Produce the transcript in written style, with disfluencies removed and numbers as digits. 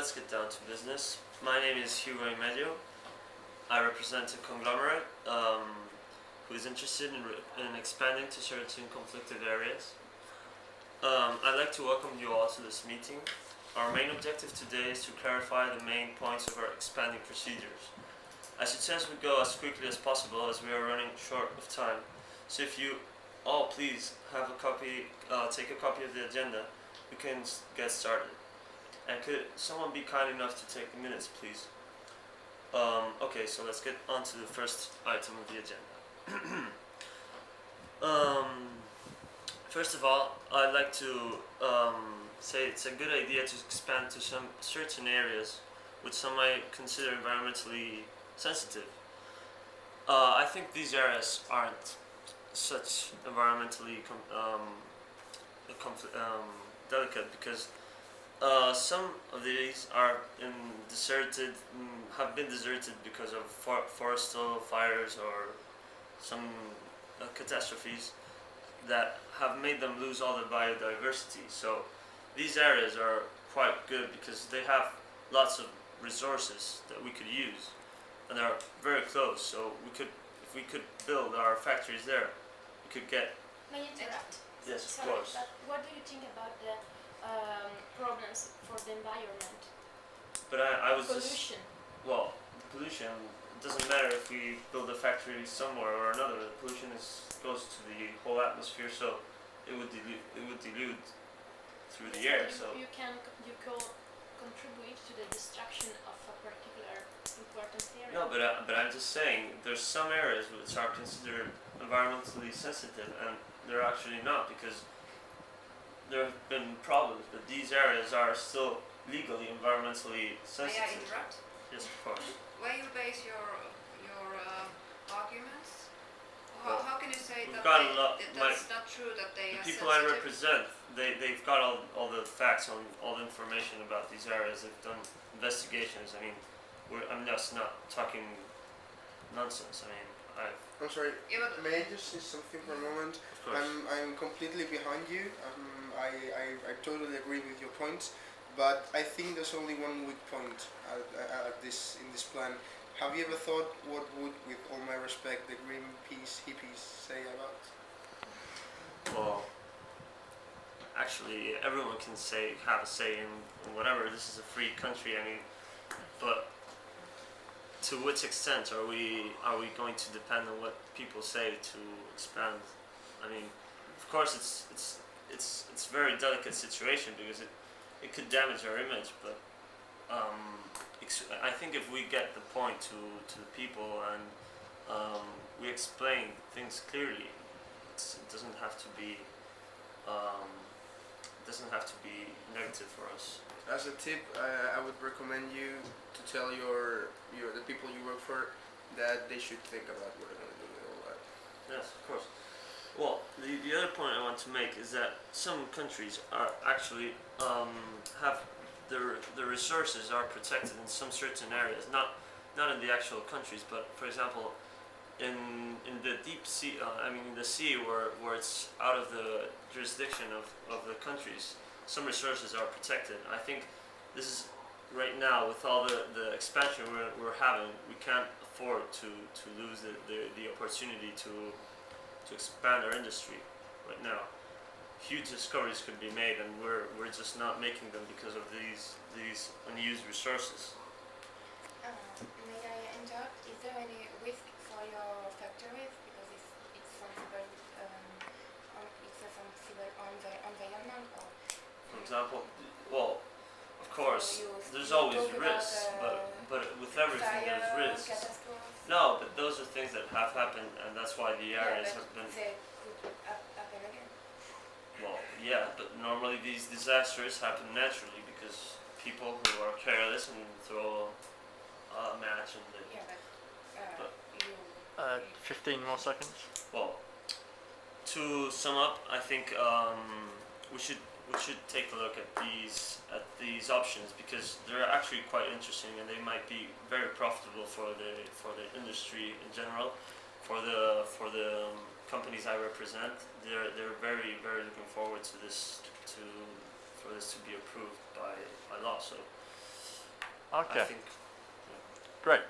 let's get down to business. My name is Hugo Medio. I represent a conglomerate who is interested in expanding to certain conflicted areas. I'd like to welcome you all to this meeting. Our main objective today is to clarify the main points of our expanding procedures. I suggest we go as quickly as possible as we are running short of time. So if you all please have a copy, take a copy of the agenda, we can get started. And could someone be kind enough to take the minutes, please? Okay, so let's get on to the first item of the agenda. First of all, I'd like to say it's a good idea to expand to some certain areas which some might consider environmentally sensitive. I think these areas aren't such environmentally delicate because some of these are have been deserted because of forestal fires or some catastrophes that have made them lose all the biodiversity. So these areas are quite good because they have lots of resources that we could use, and they're very close. So if we could build our factories there, we could get. May I interrupt? Yes, of Sorry, course. but what do you think about the problems for the environment? But I was Pollution. Pollution. It doesn't matter if we build a factory somewhere or another. The pollution goes to the whole atmosphere, so it would dilute through the air. So you can contribute to the destruction of a particular important area. no, but I'm just saying there's some areas which are considered environmentally sensitive, and they're actually not because there have been problems. But these areas are still legally environmentally sensitive. May I interrupt? Yes, of course. Where you base your arguments? Well, How can you say we've that got a lot- that's not true that they The are people I sensitive? represent, they've got all the facts on all the information about these areas. They've done investigations. I mean, I'm just not talking nonsense. I mean, I'm sorry. Yeah, but May I just say something for a moment? of course. I'm completely behind you. I totally agree with your points, but I think there's only one weak point in this plan. Have you ever thought what would, with all my respect, the Greenpeace hippies say about? Well, actually, everyone can have a say in whatever. This is a free country. I mean, but to which extent are we going to depend on what people say to expand? I mean, of course, it's a very delicate situation because it could damage our image. But I think if we get the point to the people and we explain things clearly, it doesn't have to be negative for us. As a tip, I would recommend you to tell the people you work for that they should think about what they're going to do with all that. Yes, of course. Well, the other point I want to make is that some countries are actually have the resources are protected in some certain areas, not in the actual countries, but for example, in the deep sea, in the sea where it's out of the jurisdiction of the countries, some resources are protected. I think this is right now with all the expansion we're having, we can't afford to lose the opportunity to expand our industry right now. Huge discoveries could be made, and we're just not making them because of these unused resources. May I interrupt? Is there any risk for your factories because it's sensible, it's a sensible environment? Or For example, well, of course, so there's you always talk about, risks, but with everything fire, there's risks. catastrophes? No, but those are things that have happened, and that's why the areas but have been. they could happen again. Well, yeah, but normally these disasters happen naturally because people who are careless and throw a match in the. Yeah, But- you. 15 more seconds. Well, to sum up, I think we should take a look at these options because they're actually quite interesting and they might be very profitable for the industry in general, for the companies I represent. They're very looking forward to this for this to be approved by law. So I Okay, think great.